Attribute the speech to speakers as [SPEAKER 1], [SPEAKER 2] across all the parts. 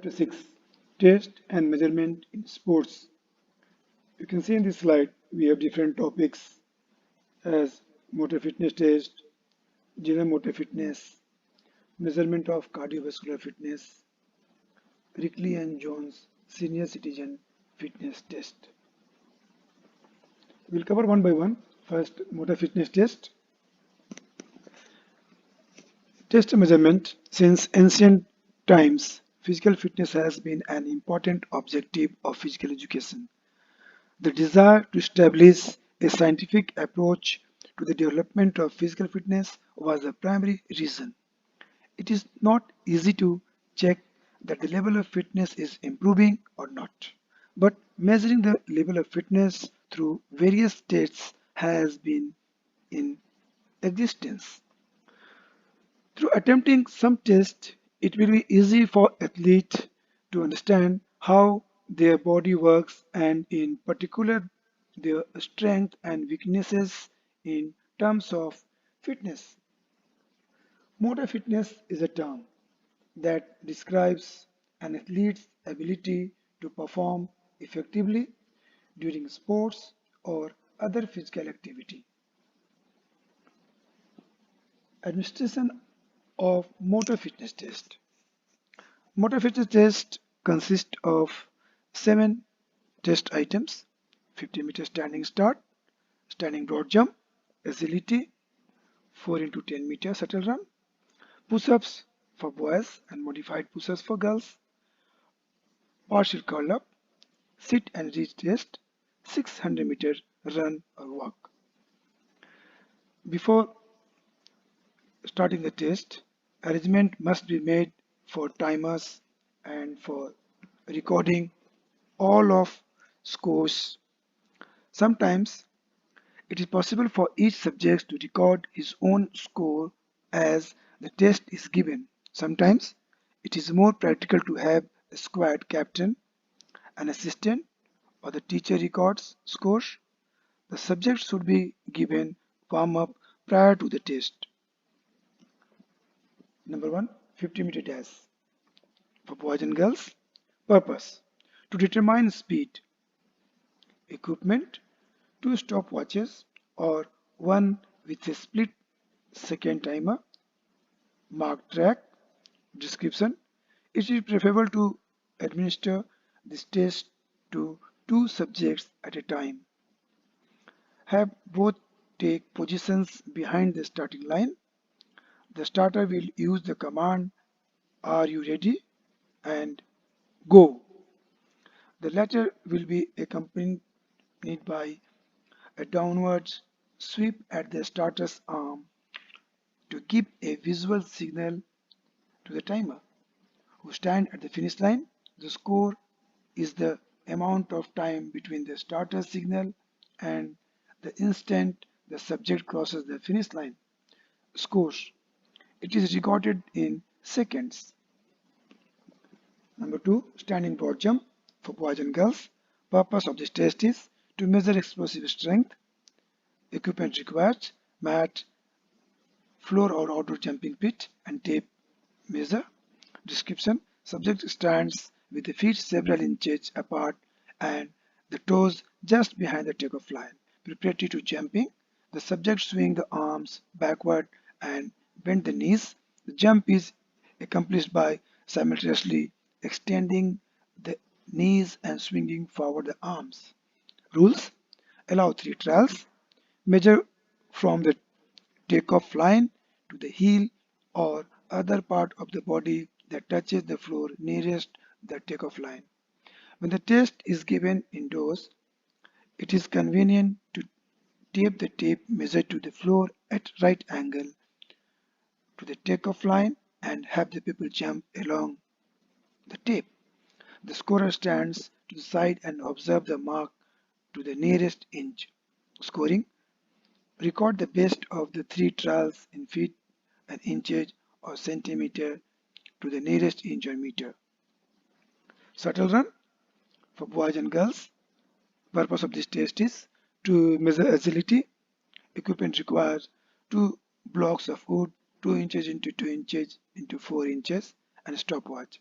[SPEAKER 1] Chapter 6, Test and Measurement in Sports. You can see in this slide we have different topics as motor fitness test, general motor fitness, measurement of cardiovascular fitness, Rickley and Jones senior citizen fitness test. We'll cover one by one. First, motor fitness test. Test measurement. Since ancient times, physical fitness has been an important objective of physical education. The desire to establish a scientific approach to the development of physical fitness was the primary reason. It is not easy to check that the level of fitness is improving or not, but measuring the level of fitness through various tests has been in existence. Through attempting some tests, it will be easy for athletes to understand how their body works and in particular their strengths and weaknesses in terms of fitness. Motor fitness is a term that describes an athlete's ability to perform effectively during sports or other physical activity. Administration of motor fitness test. Motor fitness test consists of 7 test items: 50-meter standing start, standing broad jump, agility, 4 into 10-meter shuttle run, push-ups for boys and modified push-ups for girls, partial curl up, sit and reach test, 600-meter run or walk. Before starting the test, arrangement must be made for timers and for recording all of scores. Sometimes it is possible for each subject to record his own score as the test is given. Sometimes it is more practical to have a squad captain, an assistant, or the teacher records scores. The subject should be given warm up prior to the test. Number 1, 50-meter dash. For boys and girls, purpose to determine speed, equipment, 2 stopwatches or one with a split second timer, marked track, description. It is preferable to administer this test to 2 subjects at a time. Have both take positions behind the starting line. The starter will use the command "Are you ready?" and "Go." The latter will be accompanied by a downward sweep at the starter's arm to give a visual signal to the timer, who stand at the finish line. The score is the amount of time between the starter's signal and the instant the subject crosses the finish line. Scores. It is recorded in seconds. Number 2, standing broad jump for boys and girls. Purpose of this test is to measure explosive strength. Equipment required: mat, floor or outdoor jumping pit, and tape measure. Description: subject stands with the feet several inches apart and the toes just behind the takeoff line, preparatory to jumping. The subject swing the arms backward and bend the knees. The jump is accomplished by simultaneously extending the knees and swinging forward the arms. Rules: allow 3 trials. Measure from the takeoff line to the heel or other part of the body that touches the floor nearest the takeoff line. When the test is given indoors, it is convenient to tape the tape measure to the floor at right angle to the takeoff line and have the people jump along the tape. The scorer stands to the side and observe the mark to the nearest inch. Scoring: record the best of the 3 trials in feet and inches or centimeter to the nearest inch or meter. Shuttle run for boys and girls. Purpose of this test is to measure agility. Equipment requires 2 blocks of wood 2 inches into 2 inches into 4 inches and a stopwatch.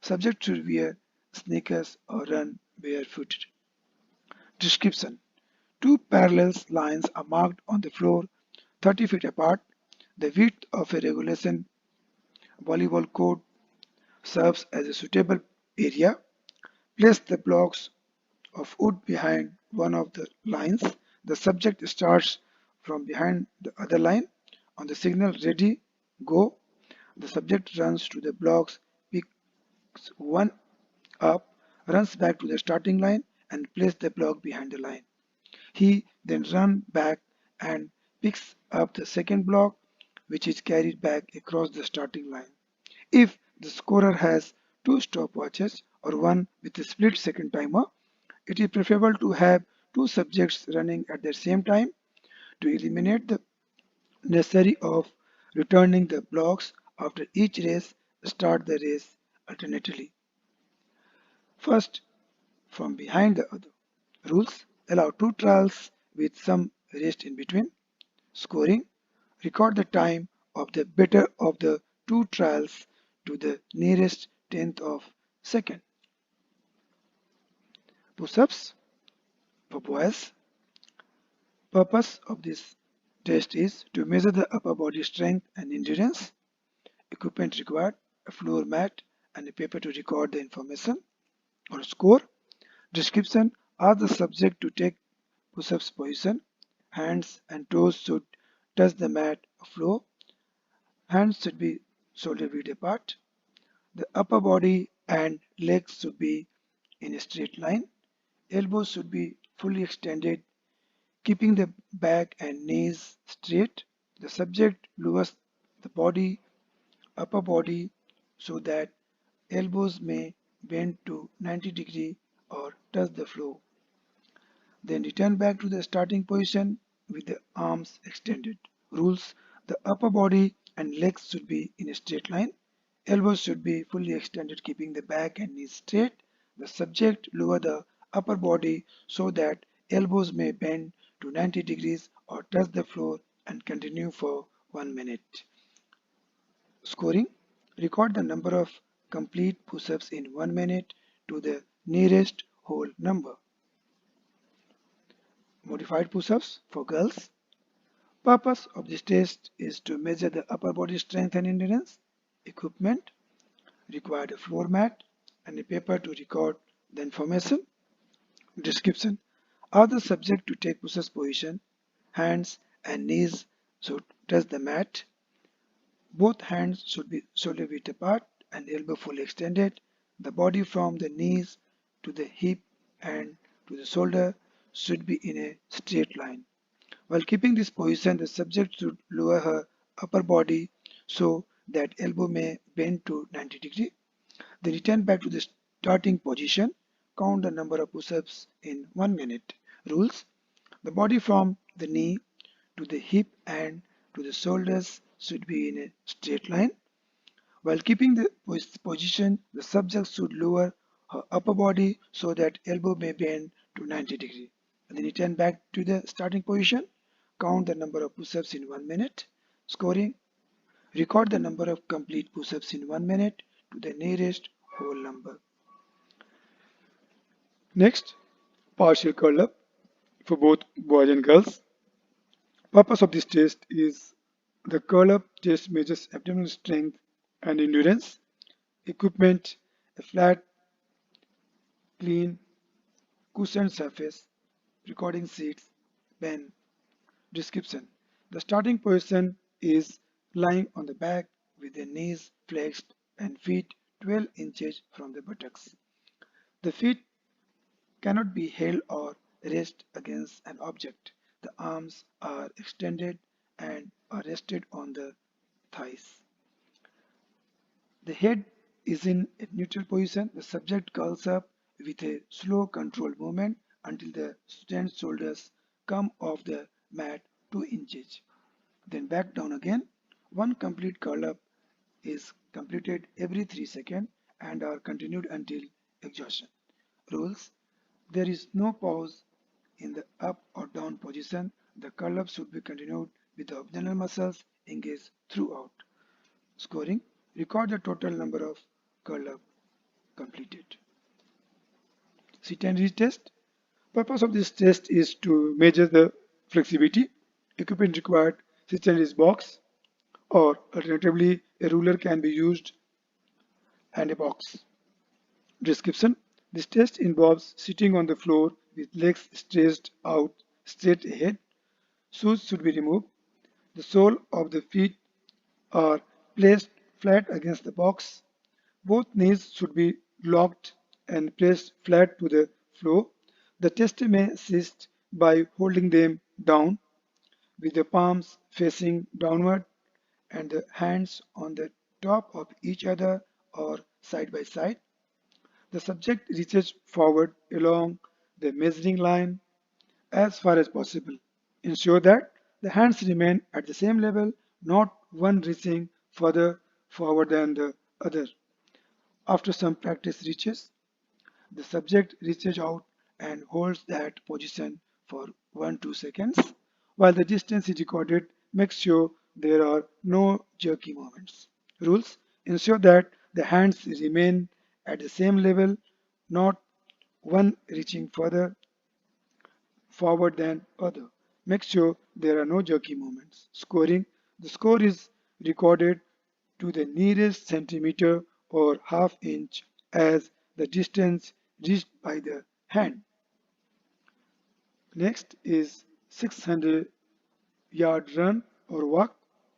[SPEAKER 1] Subject should wear sneakers or run barefooted. Description: two parallel lines are marked on the floor 30 feet apart. The width of a regulation volleyball court serves as a suitable area. Place the blocks of wood behind one of the lines. The subject starts from behind the other line. On the signal ready, go, the subject runs to the blocks, picks one up, runs back to the starting line and places the block behind the line. He then runs back and picks up the second block, which is carried back across the starting line. If the scorer has two stopwatches or one with a split second timer, it is preferable to have two subjects running at the same time to eliminate the necessary of returning the blocks after each race. Start the race alternately. First, from behind the other. Rules: allow two trials with some rest in between. Scoring: record the time of the better of the two trials to the nearest tenth of second. Push-ups for boys. Purpose of this test is to measure the upper body strength and endurance. Equipment required: a floor mat and a paper to record the information or score. Description: ask the subject to take push-ups position. Hands and toes should touch the mat or floor. Hands should be shoulder width apart. The upper body and legs should be in a straight line. Elbows should be fully extended, keeping the back and knees straight. The subject lowers the upper body so that elbows may bend to 90 degrees or touch the floor. Then return back to the starting position with the arms extended. Rules: the upper body and legs should be in a straight line. Elbows should be fully extended, keeping the back and knees straight. The subject lower the upper body so that elbows may bend to 90 degrees or touch the floor and continue for 1 minute. Scoring: record the number of complete push-ups in 1 minute to the nearest whole number. Modified push-ups for girls. Purpose of this test is to measure the upper body strength and endurance. Equipment required: a floor mat and a paper to record the information. Description: ask the subject to take push-ups position. Hands and knees should touch the mat. Both hands should be shoulder width apart and elbow fully extended. The body from the knees to the hip and to the shoulder should be in a straight line. While keeping this position, the subject should lower her upper body so that elbow may bend to 90 degrees. Then return back to the starting position. Count the number of push-ups in 1 minute. Rules: the body from the knee to the hip and to the shoulders should be in a straight line. While keeping the position, the subject should lower her upper body so that elbow may bend to 90 degrees. And then return back to the starting position. Count the number of push-ups in 1 minute. Scoring: record the number of complete push-ups in 1 minute to the nearest whole number. Next, partial curl up for both boys and girls. Purpose of this test is the curl up test measures abdominal strength and endurance. Equipment: a flat, clean, cushioned surface, recording seats, pen. Description: the starting position is lying on the back with the knees flexed and feet 12 inches from the buttocks. The feet cannot be held or rest against an object. The arms are extended and are rested on the thighs. The head is in a neutral position. The subject curls up with a slow controlled movement until the student's shoulders come off the mat 2 inches. Then back down again. One complete curl up is completed every 3 seconds and are continued until exhaustion. Rules: there is no pause in the up or down position. The curl up should be continued with the abdominal muscles engaged throughout. Scoring: record the total number of curl up completed. Sit and reach test. Purpose of this test is to measure the flexibility. Equipment required: sit and reach box, or alternatively a ruler can be used and a box. Description: this test involves sitting on the floor with legs stretched out straight ahead. Shoes should be removed. The sole of the feet are placed flat against the box. Both knees should be locked and pressed flat to the floor. The tester may assist by holding them down with the palms facing downward and the hands on the top of each other or side by side. The subject reaches forward along the measuring line as far as possible. Ensure that the hands remain at the same level, not one reaching further forward than the other. After some practice reaches, the subject reaches out and holds that position for 1-2 seconds. While the distance is recorded, make sure there are no jerky movements. Rules: ensure that the hands remain at the same level, not one reaching further forward than other. Make sure there are no jerky movements. Scoring: the score is recorded to the nearest centimeter or half inch as the distance reached by the hand. Next is 600-yard run or walk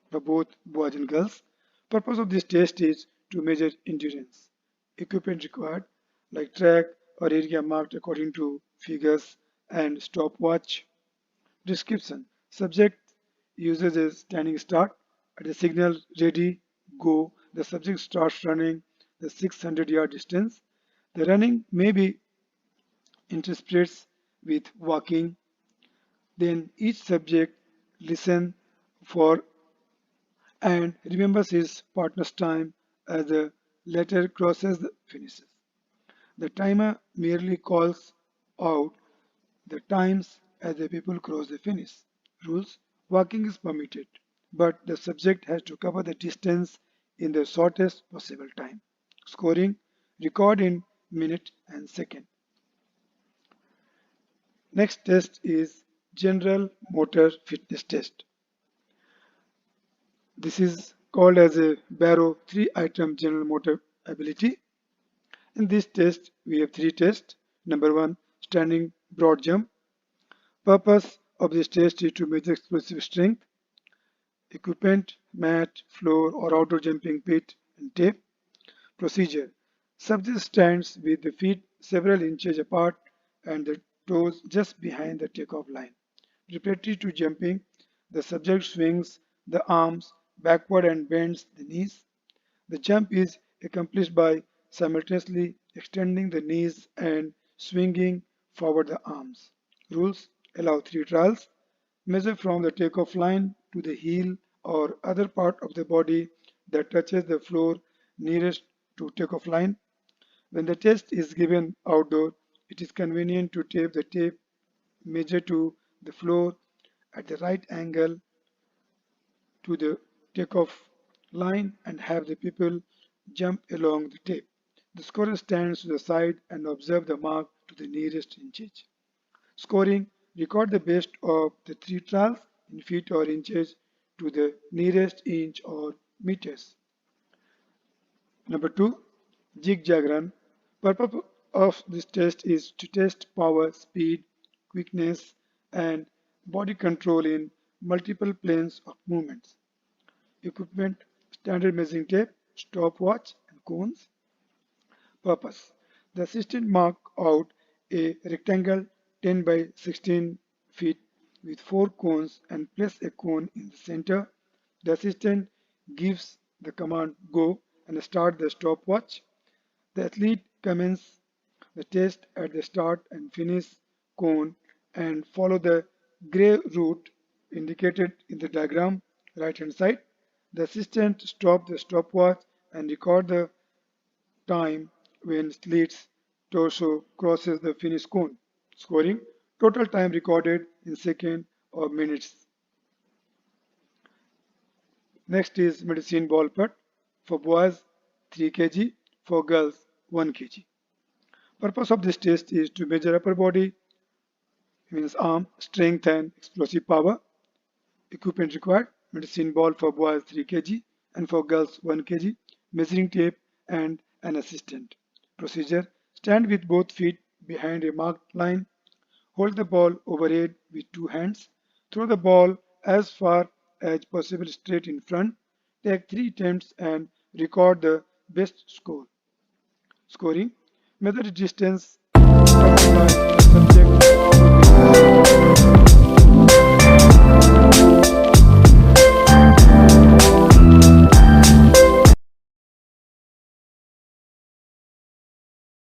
[SPEAKER 1] for both boys and girls. Purpose of this test is to measure endurance. Equipment required like track or area marked according to figures and stopwatch. Description: subject uses a standing start. At the signal ready, go, the subject starts running the 600-yard distance. The running may be interspersed with walking. Then each subject listens for and remembers his partner's time as the latter crosses the finishes. The timer merely calls out the times as the people cross the finish. Rules: walking is permitted, but the subject has to cover the distance in the shortest possible time. Scoring: record in minute and second. Next test is general motor fitness test. This is called as a Barrow 3-item general motor ability. In this test, we have three tests. Number one, standing broad jump. Purpose of this test is to measure explosive strength. Equipment: mat, floor or outdoor jumping pit and tape. Procedure: subject stands with the feet several inches apart and the toes just behind the takeoff line. Preparatory to jumping, the subject swings the arms backward and bends the knees. The jump is accomplished by simultaneously extending the knees and swinging forward the arms. Rules: allow 3 trials. Measure from the takeoff line to the heel or other part of the body that touches the floor nearest to takeoff line. When the test is given outdoor, it is convenient to tape the tape measure to the floor at the right angle to the takeoff line and have the people jump along the tape. The scorer stands to the side and observe the mark to the nearest inches. Scoring: record the best of the 3 trials in feet or inches to the nearest inch or meters. Number two, Zig-Zag Run. Purpose of this test is to test power, speed, quickness, and body control in multiple planes of movements. Equipment: standard measuring tape, stopwatch, and cones. Purpose: the assistant mark out a rectangle 10 by 16 feet with 4 cones and place a cone in the center. The assistant gives the command go and start the stopwatch. The athlete commences the test at the start and finish cone and follow the gray route indicated in the diagram right hand side. The assistant stops the stopwatch and record the time when athlete's torso crosses the finish cone. Scoring: total time recorded in seconds or minutes. Next is medicine ball putt. For boys, 3 kg. For girls, 1 kg. Purpose of this test is to measure upper body, means arm, strength and explosive power. Equipment required: medicine ball for boys 3 kg and for girls 1 kg, measuring tape and an assistant. Procedure: stand with both feet behind a marked line, hold the ball overhead with two hands, throw the ball as far as possible straight in front, take 3 attempts and record the best score. Scoring: measure the distance from